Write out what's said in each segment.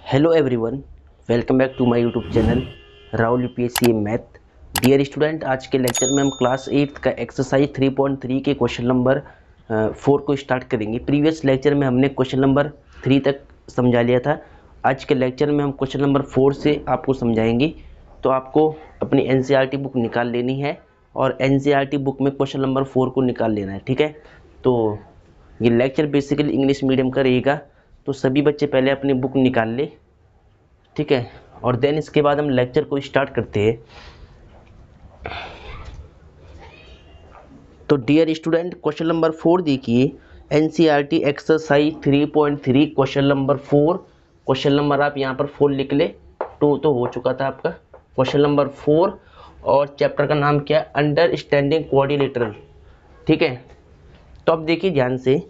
Hello everyone, welcome back to my YouTube channel Rahul UPSC math. Dear student, आज के lecture में हम class 8 का एक्सरसाइज 3.3 के क्वेश्चन नंबर 4 को स्टार्ट करेंगे। प्रीवियस लेक्चर में हमने क्वेश्चन नंबर 3 तक समझा लिया था। आज के लेक्चर में हम क्वेश्चन नंबर 4 से आपको समझाएंगे। तो आपको अपनी एनसीईआरटी बुक निकाल लेनी है और एनसीईआरटी बुक में क्वेश्चन नंबर 4 को निकाल लेना है, ठीक है। तो ये लेक्चर बेसिकली इंग्लिश मीडियम का रहेगा, तो सभी बच्चे पहले अपनी बुक निकाल ले, ठीक है। और देन इसके बाद हम लेक्चर को स्टार्ट करते हैं। तो डियर स्टूडेंट, क्वेश्चन नंबर 4 देखिए, NCERT exercise 3.3 question number 4। Question number आप यहाँ पर 4 लिख ले, 2 तो हो चुका था आपका। क्वेश्चन नंबर 4 और चैप्टर का नाम क्या है? अंडरस्टैंडिंग क्वाड्रिलेटरल, ठीक है। तो अब देखिए ध्यान से,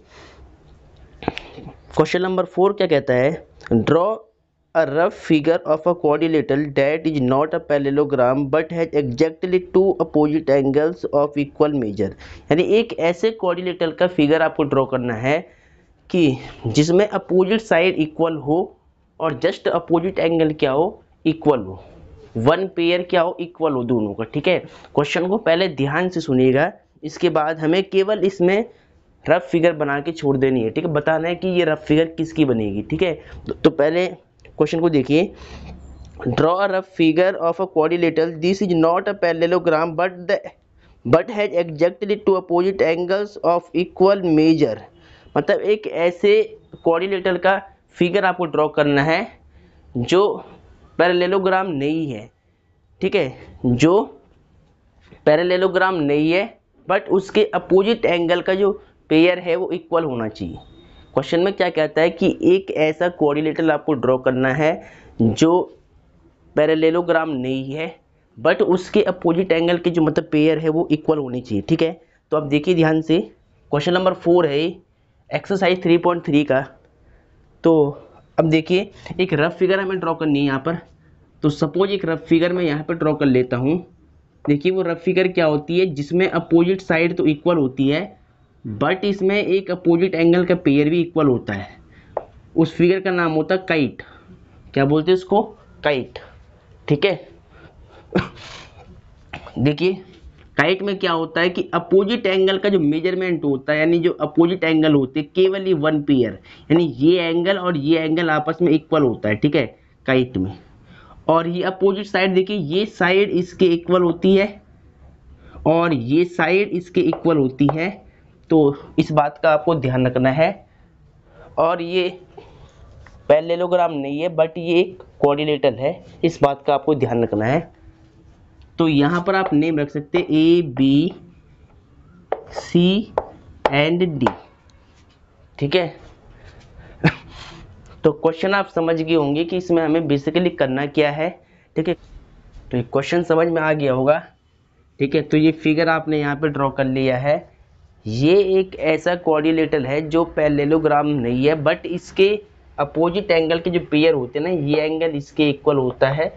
क्वेश्चन नंबर 4 क्या कहता है? Draw a rough figure of a quadrilateral that is not a parallelogram but has exactly two opposite angles of equal measure. यानी एक ऐसे क्वाड्रिलेटरल का फिगर आपको ड्रॉ करना है कि जिसमें अपोजिट साइड इक्वल हो और जस्ट अपोजिट एंगल क्या हो? इक्वल हो। वन पेयर क्या हो? इक्वल हो दोनों का, ठीक है। क्वेश्चन को पहले ध्यान से सुनिएगा, इसके बाद हमें केवल इसमें रफ फिगर बना के छोड़ देनी है, ठीक है। बताना है कि ये रफ फिगर किसकी बनेगी, ठीक है। तो पहले क्वेश्चन को देखिए, draw a rough figure of a quadrilateral this is not a parallelogram but has exactly two opposite angles of equal measure. मतलब एक ऐसे क्वाड्रिलेटरल का फिगर आपको ड्रॉ करना है जो पैरेललोग्राम नहीं है, ठीक है। जो पैरेललोग्राम नहीं है बट उसके अपोजिट एंगल का जो पेयर है वो इक्वल होना चाहिए। क्वेश्चन में क्या कहता है कि एक ऐसा क्वाड्रिलेटरल आपको ड्रॉ करना है जो पैरेललोग्राम नहीं है बट उसके अपोजिट एंगल के जो मतलब पेयर है वो इक्वल होनी चाहिए, ठीक है। तो अब देखिए ध्यान से, क्वेश्चन नंबर 4 है एक्सरसाइज 3.3 का। तो अब देखिए, एक रफ फिगर हमें ड्रॉ करनी है यहाँ पर। तो सपोज एक रफ फिगर मैं यहाँ पर ड्रॉ कर लेता हूँ। देखिए वो रफ फिगर क्या होती है? जिसमें अपोजिट साइड तो इक्वल होती है बट इसमें एक अपोजिट एंगल का पेयर भी इक्वल होता है। उस फिगर का नाम होता है काइट। क्या बोलते हैं इसको? काइट, ठीक है। देखिए काइट में क्या होता है कि अपोजिट एंगल का जो मेजरमेंट होता है, यानी जो अपोजिट एंगल होते हैं केवल ही वन पेयर, यानी ये एंगल और ये एंगल आपस में इक्वल होता है, ठीक है, काइट में। और ये अपोजिट साइड देखिए, ये साइड इसके इक्वल होती है और ये साइड इसके इक्वल होती है। तो इस बात का आपको ध्यान रखना है। और ये पैरेललोग्राम नहीं है बट ये एक क्वाड्रिलेटरल है, इस बात का आपको ध्यान रखना है। तो यहाँ पर आप नेम रख सकते हैं A B C and D, ठीक है। तो क्वेश्चन आप समझ गए होंगे कि इसमें हमें बेसिकली करना क्या है, ठीक है। तो ये क्वेश्चन समझ में आ गया होगा, ठीक है। तो ये फिगर आपने यहाँ पे ड्रॉ कर लिया है। ये एक ऐसा क्वाड्रिलेटरल है जो पैरेललोग्राम नहीं है बट इसके अपोजिट एंगल के जो पेयर होते हैं ना, ये एंगल इसके इक्वल होता है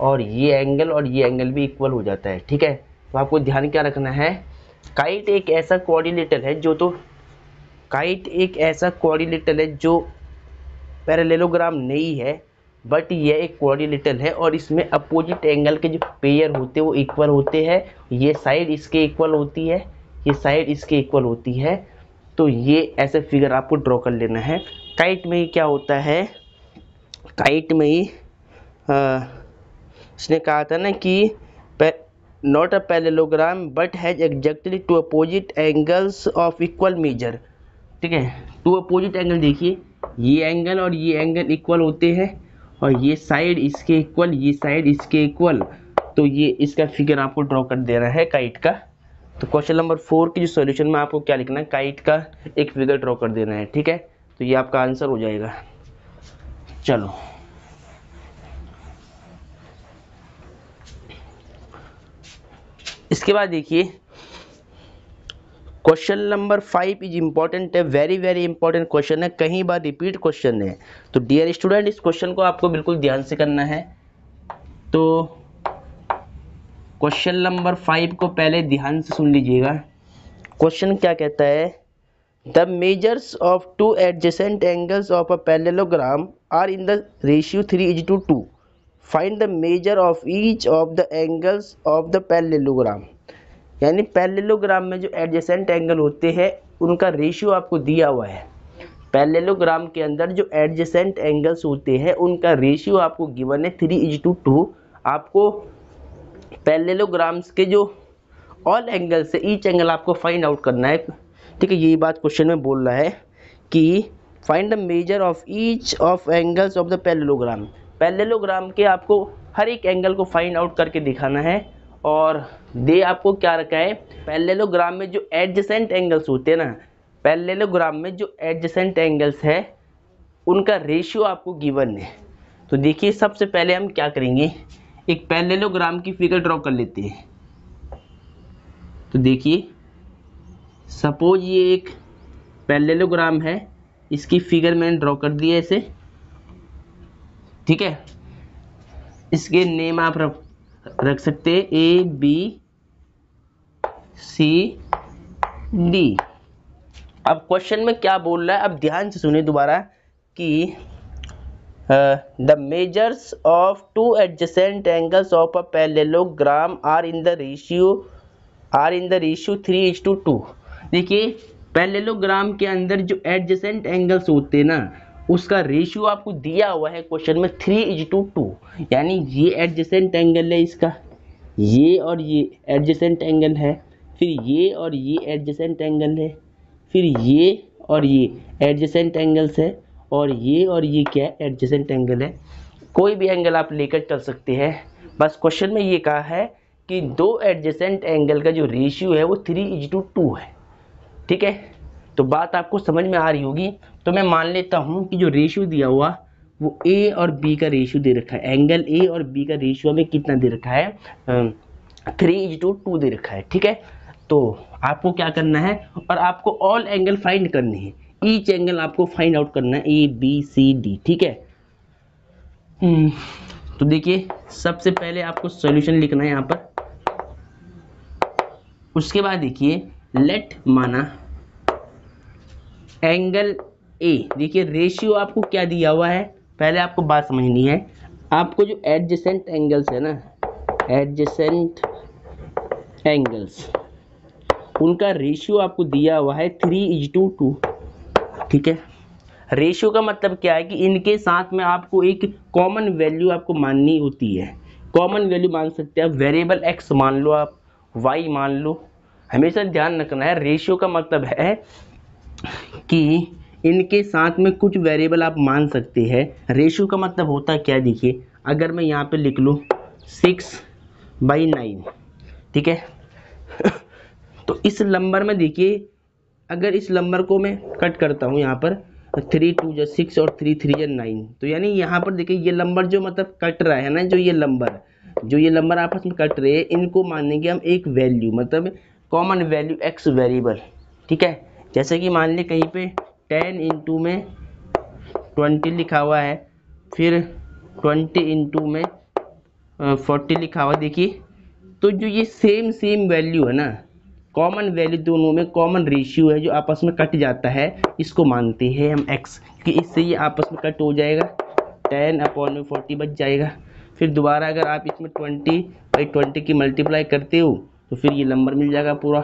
और ये एंगल भी इक्वल हो जाता है, ठीक है। तो आपको ध्यान क्या रखना है, काइट एक ऐसा क्वाड्रिलेटरल है जो पैरेललोग्राम नहीं है बट ये एक क्वाड्रिलेटरल है और इसमें अपोजिट एंगल के जो पेयर होते हैं वो इक्वल होते हैं। ये साइड इसके इक्वल होती है, ये साइड इसके इक्वल होती है। तो ये ऐसे फिगर आपको ड्रॉ कर लेना है। काइट में ही क्या होता है, काइट में ही इसने कहा था ना कि not a parallelogram but has exactly two opposite angles of equal measure, ठीक है। टू अपोजिट एंगल देखिए, ये एंगल और ये एंगल इक्वल होते हैं और ये साइड इसके इक्वल, ये साइड इसके इक्वल। तो ये इसका फिगर आपको ड्रॉ कर देना है काइट का। तो क्वेश्चन नंबर 4 की जो सॉल्यूशन में आपको क्या लिखना है, काइट का एक फिगर ड्रॉ कर देना है, ठीक है। तो ये आपका आंसर हो जाएगा। चलो इसके बाद देखिए, क्वेश्चन नंबर 5 इज इंपॉर्टेंट है, वेरी वेरी इंपॉर्टेंट क्वेश्चन है, कहीं बार रिपीट क्वेश्चन है। तो डियर स्टूडेंट, इस क्वेश्चन को आपको बिल्कुल ध्यान से करना है। तो क्वेश्चन नंबर 5 को पहले ध्यान से सुन लीजिएगा। क्वेश्चन क्या कहता है? The measures of two adjacent angles of a parallelogram are in the ratio 3:2. Find the measure of each of the angles of the parallelogram. यानी पैरेललोग्राम में जो एडजेसेंट एंगल होते हैं उनका रेशियो आपको दिया हुआ है। पैरेललोग्राम के अंदर जो एडजेसेंट एंगल्स होते हैं उनका रेशियो आपको गिवन है 3:2। आपको पैरेललोग्राम्स के जो ऑल एंगल से ईच एंगल आपको फाइंड आउट करना है। ठीक है, यही बात क्वेश्चन में बोल रहा है कि find the measure of each of angles of the parallelogram. Parallelogram के आपको हर एक एंगल को फाइंड आउट करके दिखाना है। और दे आपको क्या रखा है, पैरेललोग्राम में जो एडजेसेंट एंगल्स होते हैं ना, पैरेललोग्राम में जो एडजेसेंट एंगल्स है उनका रेशियो आपको गिवन है। तो देखिए सबसे पहले हम क्या करेंगे, एक पैरेललोग्राम की फिगर ड्रॉ कर लेते हैं। तो देखिए सपोज ये एक पैरेललोग्राम है, इसकी फिगर मैंने ड्रॉ कर दी है ऐसे। ठीक है, इसके नेम आप रख सकते हैं ए बी सी डी। अब क्वेश्चन में क्या बोल रहा है, अब ध्यान से सुनिए दोबारा कि the measures of two adjacent angles of a parallelogram are in the ratio 3:2। देखिए पैरेललोग्राम के अंदर जो एडजेसेंट एंगल्स होते हैं ना उसका रेशियो आपको दिया हुआ है क्वेश्चन में 3:2। यानी ये एडजेसेंट एंगल है इसका, ये और ये एडजेसेंट एंगल है, फिर ये और ये एडजेसेंट एंगल है, फिर ये और ये एडजेसेंट एंगल्स है, और ये क्या एडजेसेंट एंगल है। कोई भी एंगल आप लेकर चल सकते हैं। बस क्वेश्चन में ये कहा है कि दो एडजेसेंट एंगल का जो रेशियो है वो 3:2 है। ठीक है, तो बात आपको समझ में आ रही होगी। तो मैं मान लेता हूँ कि जो रेशियो दिया हुआ वो ए और बी का रेशियो दे रखा है। एंगल ए और बी का रेशियो हमें कितना दे रखा है, 3:2 दे रखा है। ठीक है, तो आपको क्या करना है, और आपको ऑल एंगल फाइंड करने हैं। ईच एंगल आपको फाइंड आउट करना है, ए बी सी डी। ठीक है, तो देखिए सबसे पहले आपको सॉल्यूशन लिखना है यहाँ पर। उसके बाद देखिए लेट माना एंगल ए। देखिए रेशियो आपको क्या दिया हुआ है, पहले आपको बात समझनी है। आपको जो एडजेसेंट एंगल्स है ना, एडजेसेंट एंगल्स उनका रेशियो आपको दिया हुआ है 3:2। ठीक है, रेशियो का मतलब क्या है कि इनके साथ में आपको एक कॉमन वैल्यू आपको माननी होती है। कॉमन वैल्यू मान सकते हैं आप, वेरिएबल एक्स मान लो, आप वाई मान लो। हमेशा ध्यान रखना है, रेशियो का मतलब है कि इनके साथ में कुछ वेरिएबल आप मान सकते हैं। रेशियो का मतलब होता है क्या, देखिए अगर मैं यहाँ पे लिख लूँ 6/9। ठीक है तो इस नंबर में देखिए, अगर इस नंबर को मैं कट करता हूँ यहाँ पर, 3 2 जा 6 और 3 3 जा 9, तो यानी यहाँ पर देखिए ये नंबर जो मतलब कट रहा है ना, जो ये नंबर आपस में कट रहे हैं, इनको मानेंगे हम एक वैल्यू, मतलब कॉमन वैल्यू एक्स वेरिएबल। ठीक है, जैसे कि मान ली कहीं पे 10 इंटू में 20 लिखा हुआ है, फिर 20 इंटू में 40 लिखा हुआ। देखिए तो जो ये सेम वैल्यू है ना, कॉमन वैल्यू दोनों में कॉमन रेशियो है जो आपस में कट जाता है, इसको मानते हैं हम x, कि इससे ये आपस में कट हो जाएगा, 10/40 बच जाएगा। फिर दोबारा अगर आप इसमें 20/20 की मल्टीप्लाई करते हो तो फिर ये नंबर मिल जाएगा पूरा।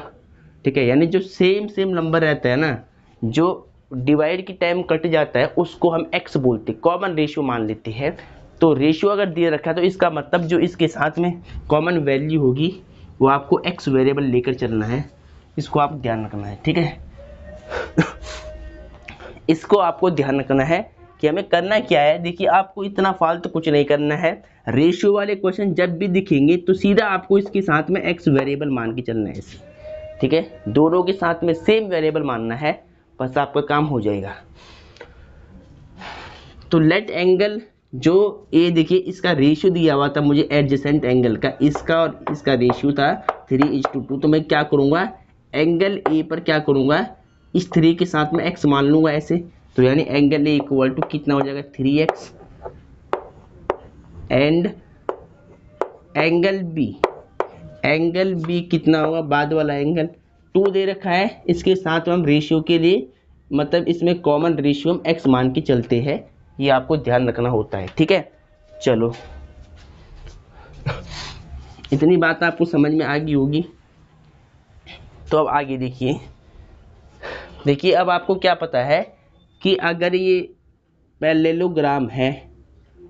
ठीक है, यानी जो सेम नंबर रहता है ना, जो डिवाइड की टाइम कट जाता है, उसको हम x बोलते हैं, कॉमन रेशियो मान लेते हैं। तो रेशियो अगर दिए रखा है तो इसका मतलब जो इसके साथ में कॉमन वैल्यू होगी वो आपको x वेरिएबल लेकर चलना है, इसको आप ध्यान रखना है। ठीक है इसको आपको ध्यान रखना है कि हमें करना क्या है। देखिए आपको इतना फालतू कुछ नहीं करना है। रेशियो वाले क्वेश्चन जब भी दिखेंगे तो सीधा आपको इसके साथ में x वेरिएबल मान के चलना है इसे। ठीक है, दोनों के साथ में सेम वेरिएबल मानना है, बस आपका काम हो जाएगा। तो लेट एंगल जो ए, देखिए इसका रेशियो दिया हुआ था मुझे एडजेसेंट एंगल का, इसका और इसका रेशियो था 3:2। तो मैं क्या करूँगा, एंगल ए पर क्या करूँगा, इस 3 के साथ में x मान लूँगा ऐसे। तो यानी एंगल ए इक्वल टू कितना हो जाएगा, 3x। एंड एंगल बी कितना होगा, बाद वाला एंगल 2 दे रखा है। इसके साथ हम रेशियो के लिए, मतलब इसमें कॉमन रेशियो हम x मान के चलते हैं, ये आपको ध्यान रखना होता है, ठीक है। चलो इतनी बात आपको समझ में आ गई होगी। तो अब आगे देखिए, अब आपको क्या पता है कि अगर ये पैरेललोग्राम है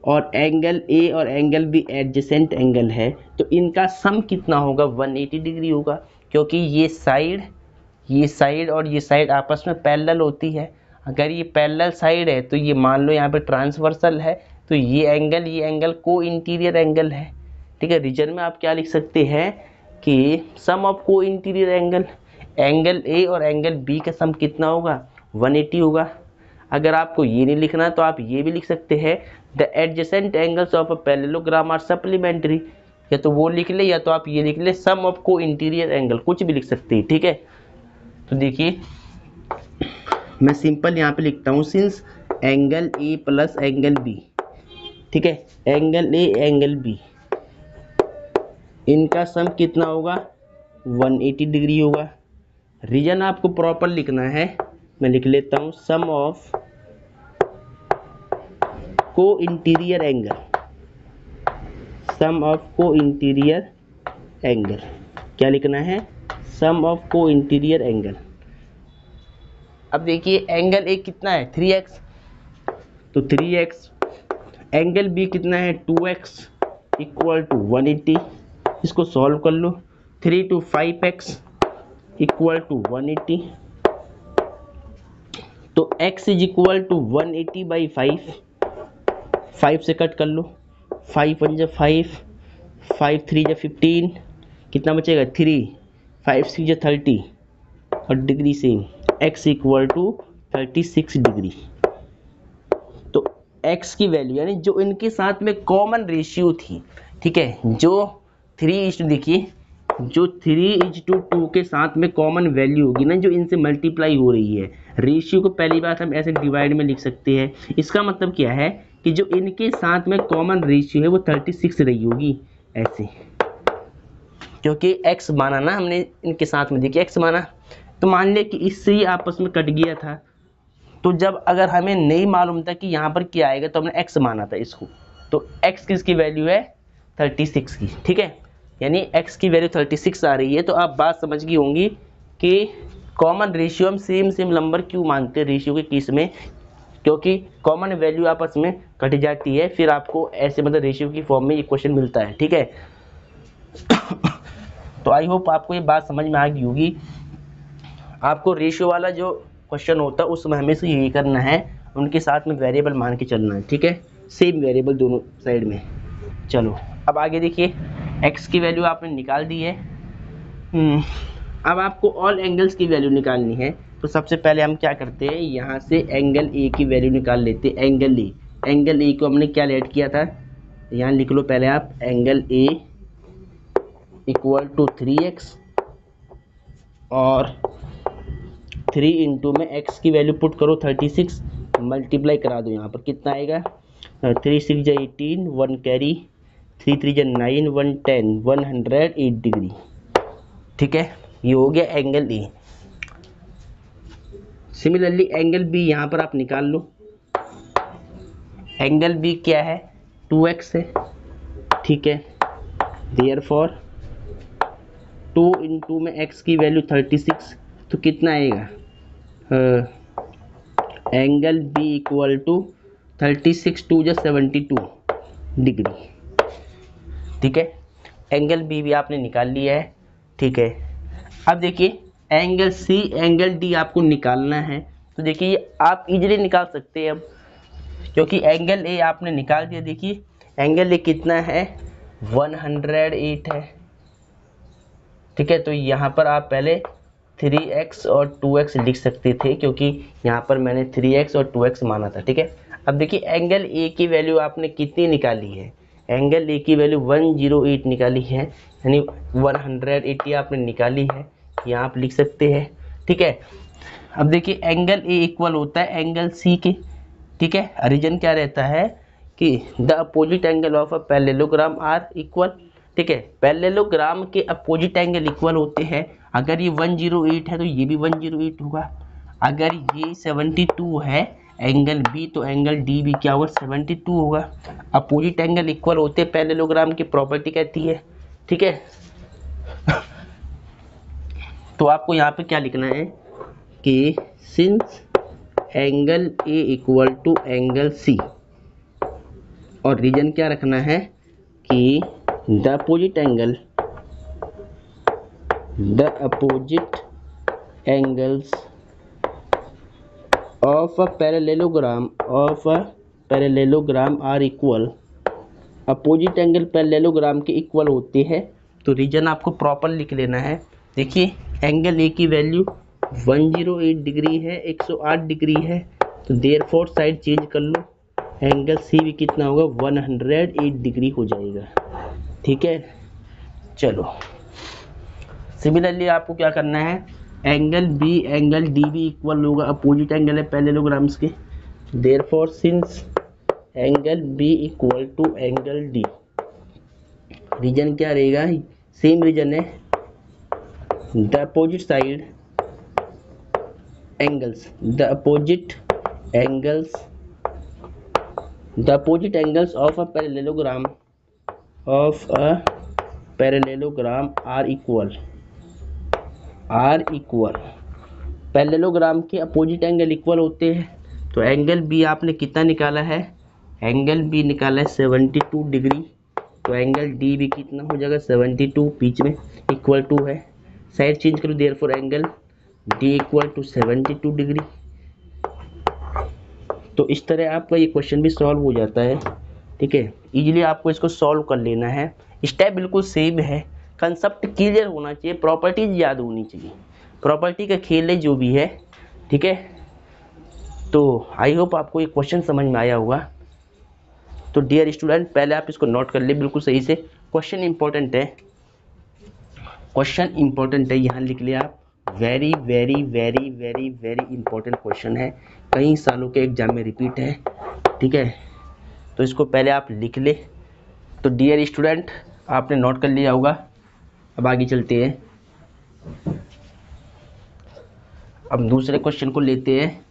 और एंगल ए और एंगल बी एडजेसेंट एंगल है तो इनका सम कितना होगा, 180 डिग्री होगा, क्योंकि ये साइड और ये साइड आपस में पैरेलल होती है। अगर ये पैरेलल साइड है तो ये मान लो यहाँ पे ट्रांसवर्सल है, तो ये एंगल को इंटीरियर एंगल है, ठीक है। रीजन में आप क्या लिख सकते हैं कि सम of co-interior angle A और एंगल बी का सम कितना होगा, 180 होगा। अगर आपको ये नहीं लिखना तो आप ये भी लिख सकते हैं, the adjacent angles of a parallelogram are supplementary, या तो वो लिख ले या तो आप ये लिख ले सम ऑफ को इंटीरियर एंगल, कुछ भी लिख सकते हैं, ठीक है। तो देखिए मैं सिंपल यहाँ पे लिखता हूँ, since angle A plus angle B, ठीक है, एंगल ए एंगल बी, इनका सम कितना होगा, 180 डिग्री होगा। रीजन आपको प्रॉपर लिखना है, मैं लिख लेता हूँ, सम of co-interior angle, sum of co-interior angle, क्या लिखना है, sum of co-interior angle. अब देखिए एंगल ए कितना है, 3x, तो 3x, एंगल बी कितना है, 2x इक्वल टू 180, इसको सॉल्व कर लो, 3 to 5x इक्वल टू 180, तो x is equal to 180 by 5 से कट कर लो, 5 1 जा 5, 5 3 जा 15, कितना बचेगा 3, 5 6 जा 30 और degree same, x equal to 36 degree. तो x की वैल्यू यानी जो इनके साथ में कॉमन रेशियो थी, ठीक है, जो 3:2 देखिए, जो 3:2 के साथ में कॉमन वैल्यू होगी ना, जो इनसे मल्टीप्लाई हो रही है, रेशियो को पहली बात हम ऐसे डिवाइड में लिख सकते हैं। इसका मतलब क्या है कि जो इनके साथ में कॉमन रेशियो है वो 36 रही होगी ऐसे, क्योंकि x माना ना हमने इनके साथ में, देखिए x माना, तो मान लिया कि इससे ही आपस में कट गया था, तो जब अगर हमें नहीं मालूम था कि यहाँ पर क्या आएगा तो हमने x माना था इसको, तो x किसकी वैल्यू है, 36 की, ठीक है, यानी x की वैल्यू 36 आ रही है। तो आप बात समझ गई होंगी कि कॉमन रेशियो हम सेम नंबर क्यों मानते हैं रेशियो के केस में, क्योंकि कॉमन वैल्यू आपस में कट जाती है, फिर आपको ऐसे मतलब रेशियो की फॉर्म में ये क्वेश्चन मिलता है, ठीक है। तो आई होप आपको ये बात समझ में आ गई होगी। आपको रेशियो वाला जो क्वेश्चन होता है उसमें हमेशा यही करना है, उनके साथ में वेरिएबल मान के चलना है, ठीक है, सेम वेरिएबल दोनों साइड में। चलो अब आगे देखिए, x की वैल्यू आपने निकाल दी है। अब आपको ऑल एंगल्स की वैल्यू निकालनी है, तो सबसे पहले हम क्या करते हैं, यहाँ से एंगल ए की वैल्यू निकाल लेते हैं। एंगल ए को हमने क्या लेट किया था, यहाँ लिख लो पहले आप, angle A equal to 3x और 3 इंटू में x की वैल्यू पुट करो 36, मल्टीप्लाई करा दो, यहाँ पर कितना आएगा, 3 6 जा 18, 1 कैरी, 3 3 जा 9, 1 10, 108 डिग्री, ठीक है, ये हो गया angle A. Similarly angle B यहाँ पर आप निकाल लो, एंगल बी क्या है, 2x है, ठीक है, देयरफॉर 2 इंटू में x की वैल्यू 36, तो कितना आएगा, एंगल बी इक्वल टू 36 2 जा 72 डिग्री, ठीक है, एंगल बी भी आपने निकाल लिया है, ठीक है। अब देखिए एंगल सी एंगल डी आपको निकालना है, तो देखिए ये आप इजीली निकाल सकते हैं अब, क्योंकि एंगल ए आपने निकाल दिया। देखिए एंगल ए कितना है, 108 है, ठीक है, तो यहाँ पर आप पहले 3x और 2x लिख सकते थे, क्योंकि यहाँ पर मैंने 3x और 2x माना था, ठीक है। अब देखिए एंगल ए की वैल्यू आपने कितनी निकाली है, एंगल ए की वैल्यू 108 निकाली है, यानी 180 आपने निकाली है, यहाँ आप लिख सकते हैं, ठीक है। अब देखिए एंगल ए इक्वल होता है एंगल सी के, ठीक है, रीजन क्या रहता है कि the opposite angle of a parallelogram are equal, ठीक है, पैरेललोग्राम के अपोजिट एंगल इक्वल होते हैं। अगर ये 108 है तो ये भी 108 होगा, अगर ये 72 है एंगल बी, तो एंगल डी भी क्या होगा 72 होगा। अपोजिट एंगल इक्वल होते पैरेललोग्राम की प्रॉपर्टी कहती है, ठीक है। तो आपको यहाँ पे क्या लिखना है कि since angle A equal to angle C, और रीजन क्या रखना है कि the opposite angles of a parallelogram are equal. Opposite angle parallelogram के इक्वल होते हैं, तो रीजन आपको प्रॉपर लिख लेना है। देखिए एंगल ए की वैल्यू 108 डिग्री है, 108 डिग्री है, तो देयरफॉर साइड चेंज कर लो, एंगल सी भी कितना होगा 108 डिग्री हो जाएगा, ठीक है। चलो सिमिलरली आपको क्या करना है, एंगल बी एंगल डी भी इक्वल होगा, अपोजिट एंगल है पैरेललोग्राम्स के, therefore since angle B equal to angle D, reason क्या रहेगा, सेम रीजन है, the opposite side angles, the opposite angles of a parallelogram are equal. Parallelogram के opposite angle equal होते हैं, तो एंगल बी आपने कितना निकाला है, एंगल बी निकाला है 72 डिग्री, तो एंगल डी भी कितना हो जाएगा 72, बीच में इक्वल टू है, साइड चेंज करो, therefore angle D equal to 72 degree. तो इस तरह आपका ये क्वेश्चन भी सॉल्व हो जाता है, ठीक है। इजीली आपको इसको सॉल्व कर लेना है, स्टेप बिल्कुल सेम है, कंसेप्ट क्लियर होना चाहिए, प्रॉपर्टीज याद होनी चाहिए, प्रॉपर्टी का खेल है जो भी है, ठीक है। तो आई होप आपको ये क्वेश्चन समझ में आया होगा। तो डियर स्टूडेंट पहले आप इसको नोट कर ले बिल्कुल सही से, क्वेश्चन इंपॉर्टेंट है, यहाँ लिख लिया आप, very very very very very important question है, कई सालों के एग्जाम में रिपीट है, ठीक है। तो इसको पहले आप लिख ले। तो डियर स्टूडेंट आपने नोट कर लिया होगा, अब आगे चलते हैं, अब दूसरे क्वेश्चन को लेते हैं।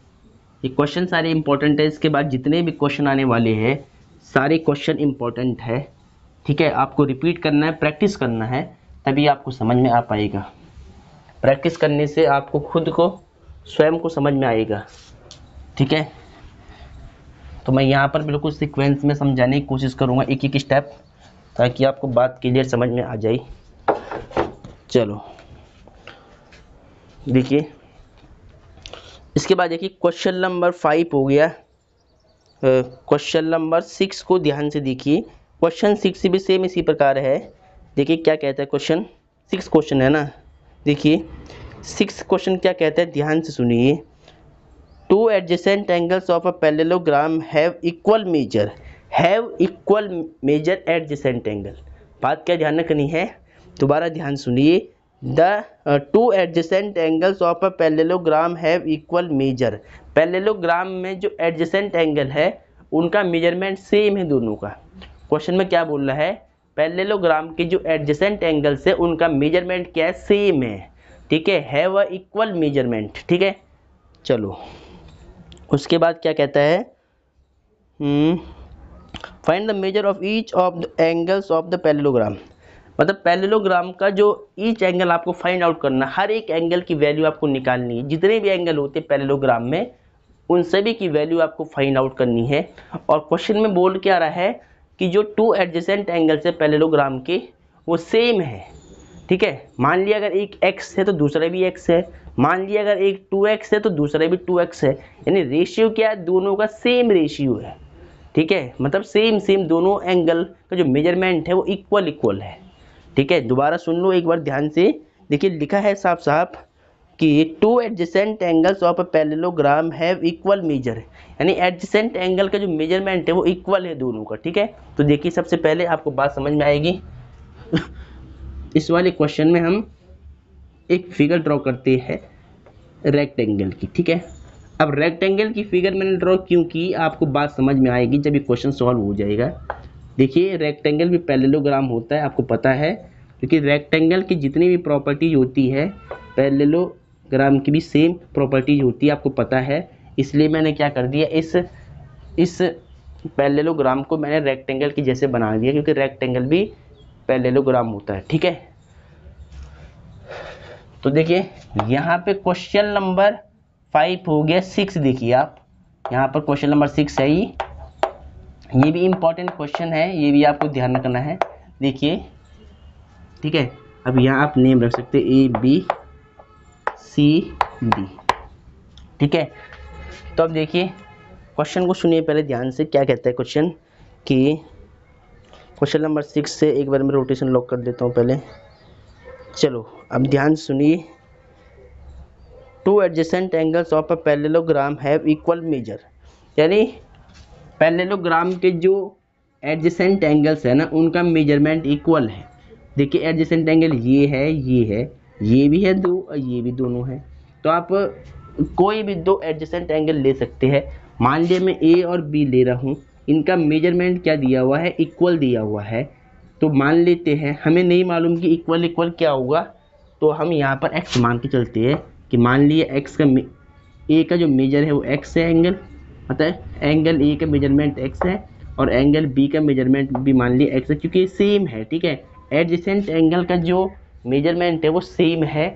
ये क्वेश्चन सारे इंपॉर्टेंट है, इसके बाद जितने भी क्वेश्चन आने वाले हैं सारे क्वेश्चन इंपॉर्टेंट है, ठीक है। आपको रिपीट करना है, प्रैक्टिस करना है, तभी आपको समझ में आ पाएगा, प्रैक्टिस करने से आपको खुद को स्वयं को समझ में आएगा, ठीक है। तो मैं यहाँ पर बिल्कुल सीक्वेंस में समझाने की कोशिश करूँगा, एक एक स्टेप, ताकि आपको बात क्लियर समझ में आ जाए। चलो देखिए, इसके बाद देखिए क्वेश्चन नंबर 5 हो गया, क्वेश्चन नंबर 6 को ध्यान से देखिए, क्वेश्चन 6 भी सेम इसी प्रकार है। देखिए क्या कहता है क्वेश्चन, 6 क्वेश्चन है ना, देखिए 6 क्वेश्चन क्या कहता है, ध्यान से सुनिए। To adjacent angles of a parallelogram have equal major adjacent angle. बात क्या ध्यान रखनी है, दोबारा ध्यान सुनिए, the two adjacent angles of a parallelogram have equal major. Parallelogram में जो एडजेसेंट एंगल है उनका मेजरमेंट सेम है दोनों का। क्वेश्चन में क्या बोल रहा है, पैरेललोग्राम के जो एडजेसेंट एंगल्स है उनका मेजरमेंट क्या है, सेम है, ठीक है, हैव अ इक्वल मेजरमेंट, ठीक है। चलो उसके बाद क्या कहता है, find the measure of each of the angles of the parallelogram. मतलब पैरेललोग्राम का जो ईच एंगल आपको फाइंड आउट करना, हर एक एंगल की वैल्यू आपको निकालनी है, जितने भी एंगल होते हैं पैरेललोग्राम में उन सभी की वैल्यू आपको फाइंड आउट करनी है। और क्वेश्चन में बोल क्या रहा है कि जो टू एडजेसेंट एंगल्स है पैरेललोग्राम के वो सेम है, ठीक है। मान लिया अगर एक x है तो दूसरा भी x है, मान लिया अगर एक 2x है तो दूसरा भी 2x है, यानी रेशियो क्या है, दोनों का सेम रेशियो है, ठीक है। मतलब सेम दोनों एंगल का जो मेजरमेंट है वो इक्वल है, ठीक है। दोबारा सुन लो एक बार ध्यान से, देखिए लिखा है साफ साफ कि to adjacent angles of a parallelogram have equal measure, यानी एडजेसेंट एंगल का जो मेजरमेंट है वो इक्वल है दोनों का, ठीक है। तो देखिए सबसे पहले आपको बात समझ में आएगी। इस वाले क्वेश्चन में हम एक फिगर ड्रॉ करते हैं रेक्टेंगल की, ठीक है। अब रेक्टेंगल की फिगर मैंने ड्रॉ क्यों की, आपको बात समझ में आएगी जब ये क्वेश्चन सॉल्व हो जाएगा। देखिए रेक्टेंगल भी पैरेललोग्राम होता है, आपको पता है, क्योंकि रेक्टेंगल की जितनी भी प्रॉपर्टीज होती है पैरेललोग्राम की भी सेम प्रॉपर्टीज होती है, आपको पता है। इसलिए मैंने क्या कर दिया, इस पैरेललोग्राम को मैंने रेक्टेंगल की जैसे बना दिया, क्योंकि रेक्टेंगल भी पैरेललोग्राम होता है। ठीक है, तो देखिए यहाँ पे क्वेश्चन नंबर 5 हो गया। 6 देखिए आप, यहाँ पर क्वेश्चन नंबर 6 है, ये भी इम्पोर्टेंट क्वेश्चन है, ये भी आपको ध्यान रखना है। देखिए, ठीक है, अब यहाँ आप नेम रख सकते A B C D। ठीक है, तो अब देखिए क्वेश्चन को सुनिए पहले ध्यान से, क्या कहता है क्वेश्चन कि क्वेश्चन नंबर 6 से एक बार मैं रोटेशन लॉक कर देता हूँ पहले। चलो अब ध्यान सुनिए। To adjacent angles of a parallelogram have equal measure, यानी पैरेललोग्राम के जो एडजेसेंट एंगल्स है ना, उनका मेजरमेंट इक्वल है। देखिए एडजेसेंट एंगल ये है, ये भी है दो, और ये भी दोनों है। तो आप कोई भी दो एडजेसेंट एंगल ले सकते हैं। मान लीजिए मैं ए और बी ले रहा हूँ, इनका मेजरमेंट क्या दिया हुआ है, इक्वल दिया हुआ है। तो मान लेते हैं, हमें नहीं मालूम कि इक्वल क्या होगा, तो हम यहाँ पर एक्स मान के चलते हैं कि मान लिए एक्स का ए का जो मेजर है वो एक्स है, एंगल पता है, एंगल ए का मेजरमेंट एक्स है और एंगल बी का मेजरमेंट भी मान लिए एक्स है, क्योंकि सेम है। ठीक है, एडजेसेंट एंगल का जो मेजरमेंट है वो सेम है।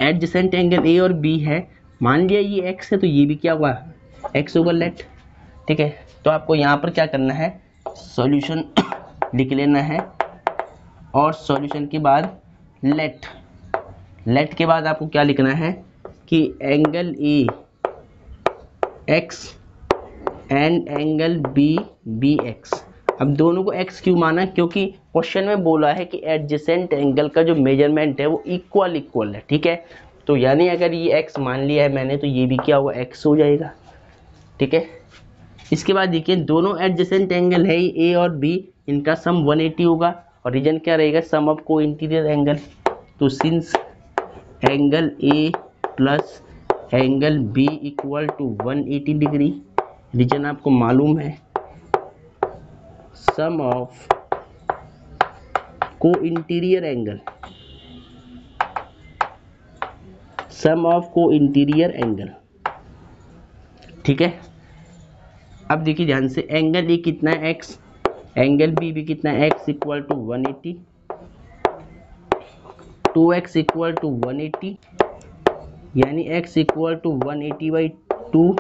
एडजेसेंट एंगल ए और बी है, मान लिया ये एक्स है तो ये भी क्या हुआ, एक्स होगा, लेट। ठीक है, तो आपको यहाँ पर क्या करना है, सॉल्यूशन लिख लेना है, और सॉल्यूशन के बाद लेट के बाद आपको क्या लिखना है कि angle A x and angle B x. अब दोनों को एक्स क्यों माना, क्योंकि क्वेश्चन में बोला है कि एडजेसेंट एंगल का जो मेजरमेंट है वो इक्वल है। ठीक है, तो यानी अगर ये एक्स मान लिया है मैंने, तो ये भी क्या हुआ, एक्स हो जाएगा। ठीक है, इसके बाद देखिए दोनों एडजेसेंट एंगल है ए और बी, इनका सम 180 होगा, और रीजन क्या रहेगा, sum of co-interior angle. तो since angle A plus angle B equal to 180 degree, reason आपको मालूम है, sum of co-interior angle, sum of co-interior angle. ठीक है, अब देखिए ध्यान से, एंगल ए कितना है, एक्स, एंगल बी भी कितना है, x equal to 180, 2x equal to 180, यानी x इक्वल टू 180/2,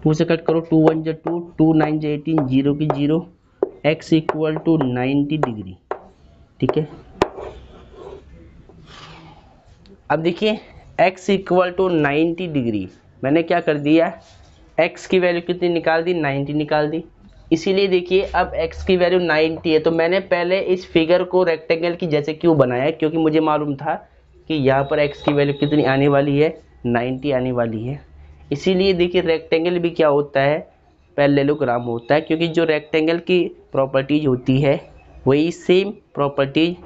2 से कट करो, 2 1 2, 2 9 18, 0 की 0, x इक्वल टू 90 डिग्री। ठीक है, अब देखिए x इक्वल टू 90 डिग्री, मैंने क्या कर दिया, x की वैल्यू कितनी निकाल दी, 90 निकाल दी। इसीलिए देखिए अब x की वैल्यू 90 है, तो मैंने पहले इस फिगर को रेक्टेंगल की जैसे क्यों बनाया, क्योंकि मुझे मालूम था कि यहाँ पर x की वैल्यू कितनी आने वाली है, 90 आने वाली है। इसीलिए देखिए रेक्टेंगल भी क्या होता है, पैरेललोग्राम होता है, क्योंकि जो रेक्टेंगल की प्रॉपर्टीज होती है वही सेम प्रॉपर्टीज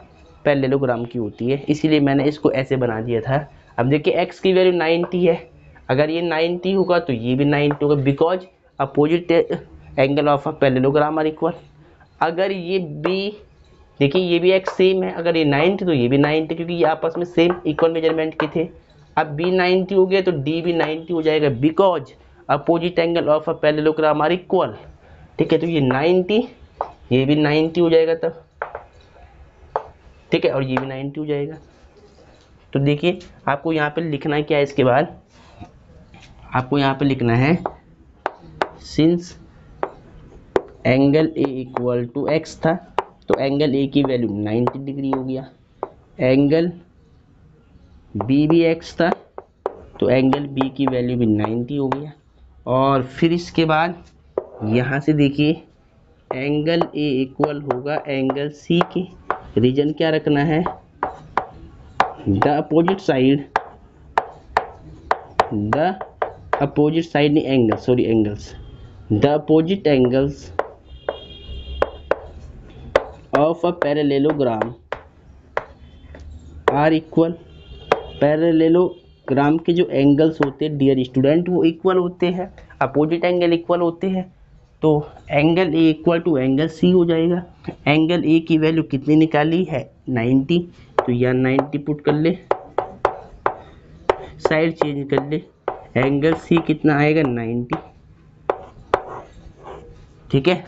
पैरेललोग्राम की होती है, इसीलिए मैंने इसको ऐसे बना दिया था। अब देखिए x की वैल्यू 90 है, अगर ये 90 होगा तो ये भी 90 होगा, because opposite angle of a parallelogram are equal. अगर ये बी, देखिए ये भी x सेम है, अगर ये 90 तो ये भी 90, क्योंकि ये आपस में सेम इक्वल मेजरमेंट के थे। अब b 90 हो गया तो d भी 90 हो जाएगा, because opposite angle of a parallelogram are equal. ठीक है, तो ये 90, ये भी 90 हो जाएगा तब। ठीक है, और ये भी 90 हो जाएगा। तो देखिए आपको यहाँ पे लिखना है क्या है, इसके बाद आपको यहाँ पे लिखना है, since angle A equal to x था, तो एंगल ए की वैल्यू 90 डिग्री हो गया, एंगल बी भी एक्स था तो एंगल बी की वैल्यू भी 90 हो गया। और फिर इसके बाद यहाँ से देखिए एंगल ए इक्वल होगा एंगल सी के, रीजन क्या रखना है, द अपोजिट साइड नहीं angle, sorry angles, the opposite angles of a parallelogram are equal. Parallelogram के जो एंगल्स होते हैं डियर स्टूडेंट वो इक्वल होते हैं, अपोजिट एंगल इक्वल होते हैं, तो angle A equal to angle C हो जाएगा। एंगल ए की वैल्यू कितनी निकाली है, 90, तो यहाँ 90 पुट कर ले, साइड चेंज कर ले, एंगल सी कितना आएगा 90, ठीक है।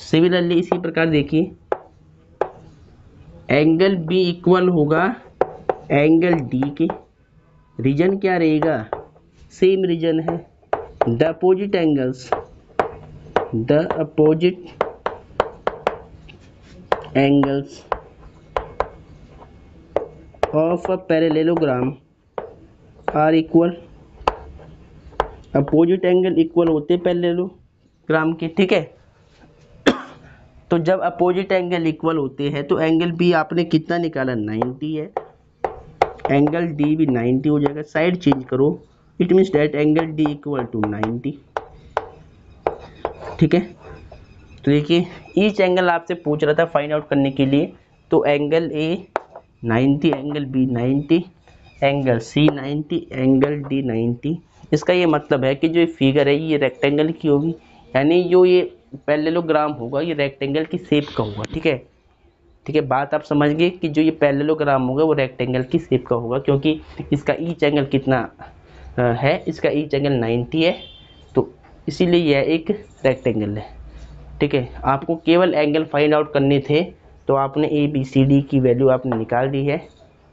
सिमिलरली इसी प्रकार देखिए एंगल बी इक्वल होगा एंगल डी के, रीजन क्या रहेगा, सेम रीजन है। The opposite angles of a parallelogram are equal, opposite angle equal होते पैरेललोग्राम के, ठीक है। तो जब अपोजिट एंगल इक्वल होते हैं तो एंगल बी आपने कितना निकाला 90 है, एंगल डी भी 90 हो जाएगा, साइड चेंज करो, it means that angle D equal to 90, ठीक है। तो देखिए ईच एंगल आपसे पूछ रहा था फाइंड आउट करने के लिए, तो angle A 90, angle B 90, angle C 90, angle D 90। इसका ये मतलब है कि जो ये फिगर है ये रेक्टेंगल की होगी, यानी जो ये पैरेललोग्राम होगा ये रेक्टेंगल की शेप का होगा, ठीक है। ठीक है, बात आप समझ गए कि जो ये पैरेललोग्राम होगा वो रेक्टेंगल की शेप का होगा, क्योंकि इसका ईच एंगल कितना है, इसका ईच एंगल 90 है, तो इसीलिए यह एक रेक्टेंगल है, ठीक है। आपको केवल एंगल फाइंड आउट करने थे, तो आपने ए बी सी डी की वैल्यू आपने निकाल दी है,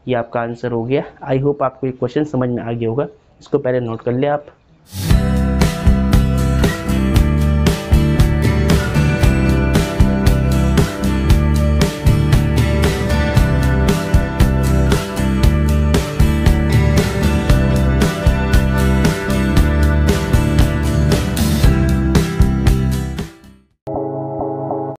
ये आपका आंसर हो गया। आई होप आपको ये क्वेश्चन समझ में आ गया होगा, इसको पहले नोट कर ले आप।